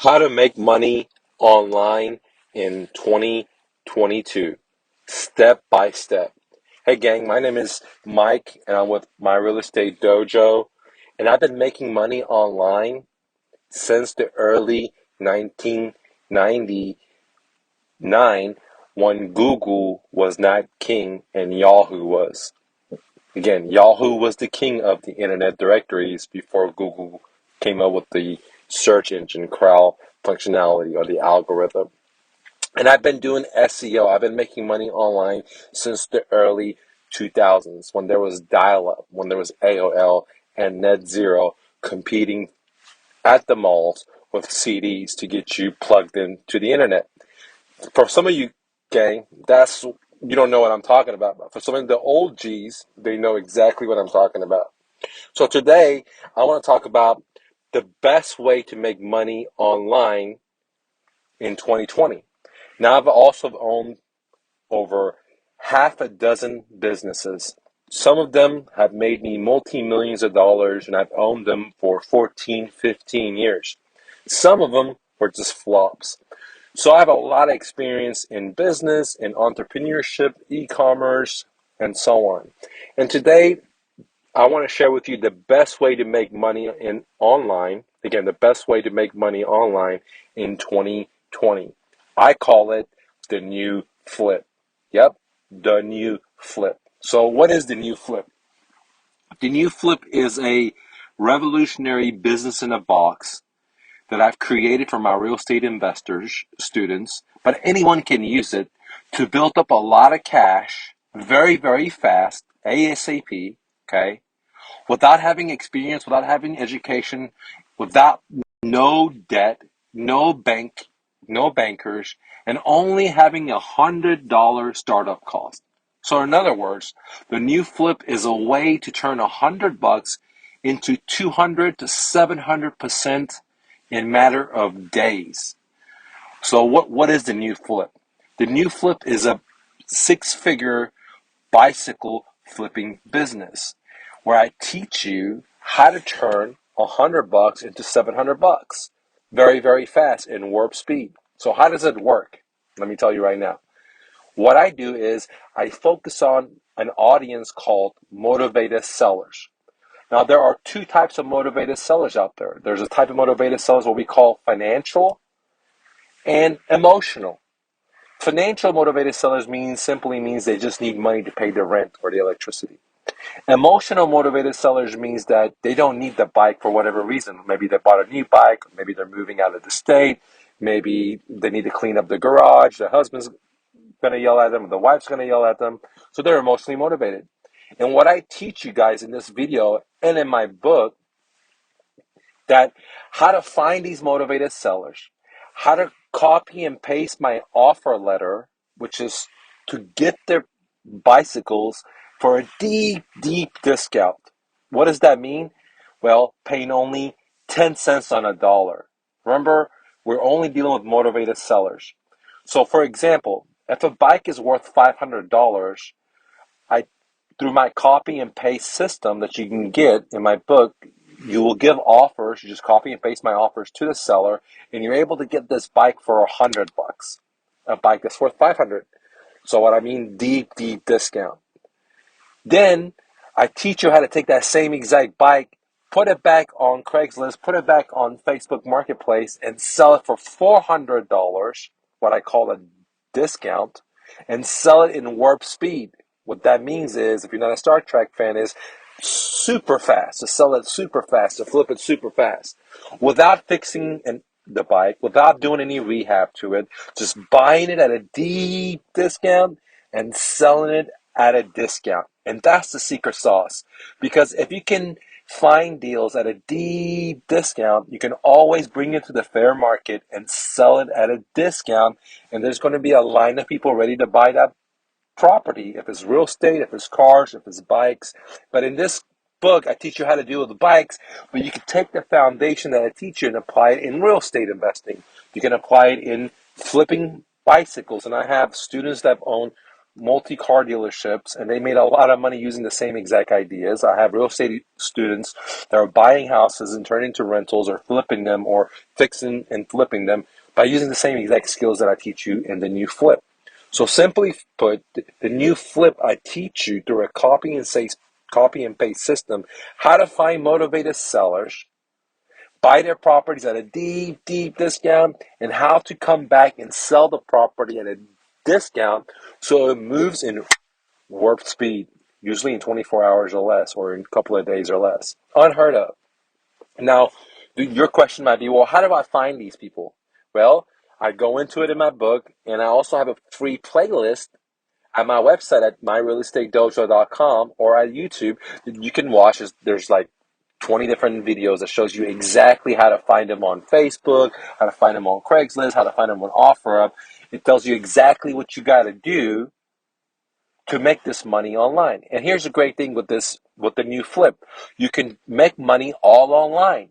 How to make money online in 2022, step by step. Hey gang, my name is Mike and I'm with my real estate dojo, and I've been making money online since the early 1999 when Google was not king and Yahoo was. Again, Yahoo was the king of the internet directories before Google came up with the search engine crawl functionality or the algorithm. And I've been doing SEO. I've been making money online since the early 2000s when there was dial-up, when there was AOL and Net Zero competing at the malls with CDs to get you plugged into the internet. For some of you, gang, you don't know what I'm talking about. But for some of the old G's, they know exactly what I'm talking about. So today, I want to talk about the best way to make money online in 2020. Now, I've also owned over half a dozen businesses. Some of them have made me multi-millions of dollars, and I've owned them for 14, 15 years. Some of them were just flops. So I have a lot of experience in business, in entrepreneurship, e-commerce, and so on. And today, I want to share with you the best way to make money in online. Again, the best way to make money online in 2020. I call it the new flip. Yep, the new flip. So what is the new flip? The new flip is a revolutionary business in a box that I've created for my real estate investors, students, but anyone can use it to build up a lot of cash very, very fast, ASAP, okay? Without having experience, without having education, without no debt, no bankers, and only having $100 startup cost. So in other words, the new flip is a way to turn $100 into 200 to 700% in matter of days. So what is the new flip? The new flip is a six-figure bicycle flipping business where I teach you how to turn $100 into $700 very, very fast in warp speed. So how does it work? Let me tell you right now. What I do is I focus on an audience called motivated sellers. Now, there are two types of motivated sellers out there. There's a type of motivated sellers what we call financial and emotional. Financial motivated sellers simply means they just need money to pay their rent or the electricity. Emotional motivated sellers means that they don't need the bike for whatever reason. Maybe they bought a new bike, maybe they're moving out of the state, maybe they need to clean up the garage, the husband's going to yell at them, the wife's going to yell at them. So they're emotionally motivated. And what I teach you guys in this video and in my book, that how to find these motivated sellers, how to copy and paste my offer letter, which is to get their bicycles for a deep, deep discount. What does that mean? Well, paying only 10 cents on a dollar. Remember, we're only dealing with motivated sellers. So for example, if a bike is worth $500, through my copy and paste system that you can get in my book, you will give offers. You just copy and paste my offers to the seller, and you're able to get this bike for $100. A bike that's worth $500. So what I mean, deep, deep discount. Then I teach you how to take that same exact bike, put it back on Craigslist, put it back on Facebook Marketplace, and sell it for $400, what I call a discount, and sell it in warp speed. What that means is, if you're not a Star Trek fan, is super fast, to sell it super fast, to flip it super fast, without fixing the bike, without doing any rehab to it, just buying it at a deep discount and selling it at a discount. And that's the secret sauce. Because if you can find deals at a deep discount, you can always bring it to the fair market and sell it at a discount. And there's going to be a line of people ready to buy that property, if it's real estate, if it's cars, if it's bikes. But in this book, I teach you how to deal with the bikes, but you can take the foundation that I teach you and apply it in real estate investing. You can apply it in flipping bicycles, and I have students that own multi-car dealerships, and they made a lot of money using the same exact ideas. I have real estate students that are buying houses and turning into rentals or flipping them or fixing and flipping them by using the same exact skills that I teach you in the new flip. So simply put, the new flip, I teach you through a copy and paste system how to find motivated sellers, buy their properties at a deep, deep discount, and how to come back and sell the property at a discount so it moves in warp speed, usually in 24 hours or less, or in a couple of days or less. Unheard of. Now, your question might be, well, how do I find these people? Well, I go into it in my book, and I also have a free playlist at my website at myrealestatedojo.com or at YouTube. You can watch. There's like 20 different videos that shows you exactly how to find them on Facebook, how to find them on Craigslist, how to find them on OfferUp. It tells you exactly what you got to do to make this money online. And here's the great thing with the new flip. You can make money all online.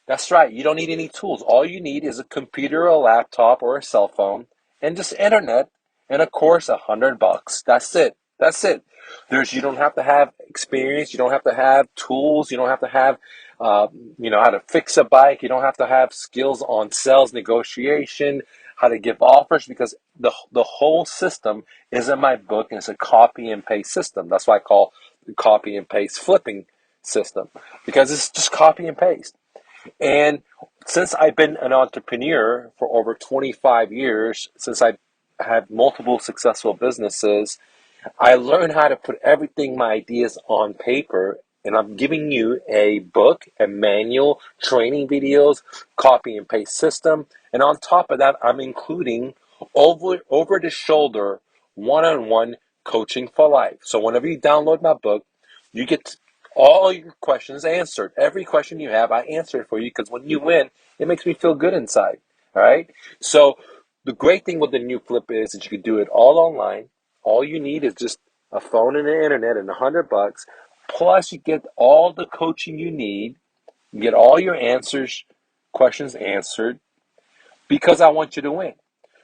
That's right. You don't need any tools. All you need is a computer, a laptop, or a cell phone, and just internet, and of course, $100. That's it. That's it. You don't have to have experience. You don't have to have tools. You don't have to have, how to fix a bike. You don't have to have skills on sales negotiation, how to give offers, because the whole system is in my book, and it's a copy and paste system. That's why I call the copy and paste flipping system, because it's just copy and paste. And since I've been an entrepreneur for over 25 years, since I've had multiple successful businesses, I learned how to put everything, my ideas on paper, and I'm giving you a book, a manual, training videos, copy and paste system, and on top of that, I'm including over the shoulder one-on-one coaching for life. So whenever you download my book, you get all your questions answered. Every question you have, I answer it for you, because when you win, it makes me feel good inside. All right. So the great thing with the new flip is that you can do it all online. All you need is just a phone and the internet and $100. Plus, you get all the coaching you need. You get all your questions answered, because I want you to win.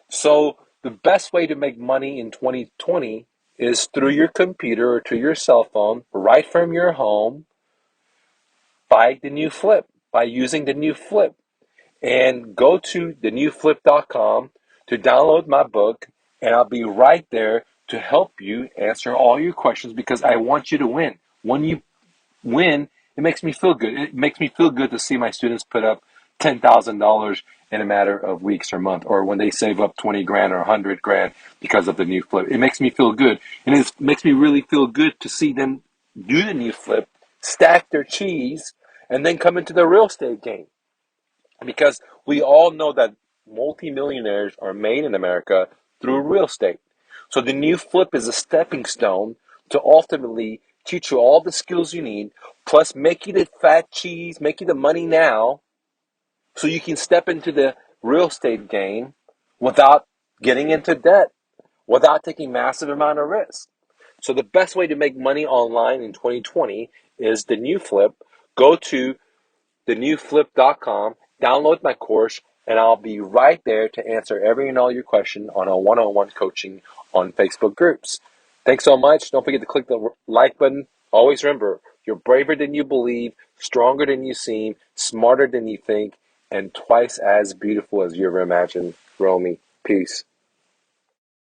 So the best way to make money in 2020 is through your computer or to your cell phone, right from your home, by using the new flip. And go to thenewflip.com to download my book, and I'll be right there to help you answer all your questions, because I want you to win. When you win, it makes me feel good. It makes me feel good to see my students put up $10,000 in a matter of weeks or months, or when they save up 20 grand or 100 grand because of the new flip. It makes me feel good. And it makes me really feel good to see them do the new flip, stack their cheese, and then come into the real estate game. Because we all know that multimillionaires are made in America through real estate. So the new flip is a stepping stone to ultimately teach you all the skills you need, plus make you the fat cheese, make you the money now, so you can step into the real estate game without getting into debt, without taking massive amount of risk. So the best way to make money online in 2020 is the new flip. Go to thenewflip.com, download my course, and I'll be right there to answer every and all your question on a one-on-one coaching on Facebook groups. Thanks so much. Don't forget to click the like button. Always remember, you're braver than you believe, stronger than you seem, smarter than you think, and twice as beautiful as you ever imagined. Romy, peace.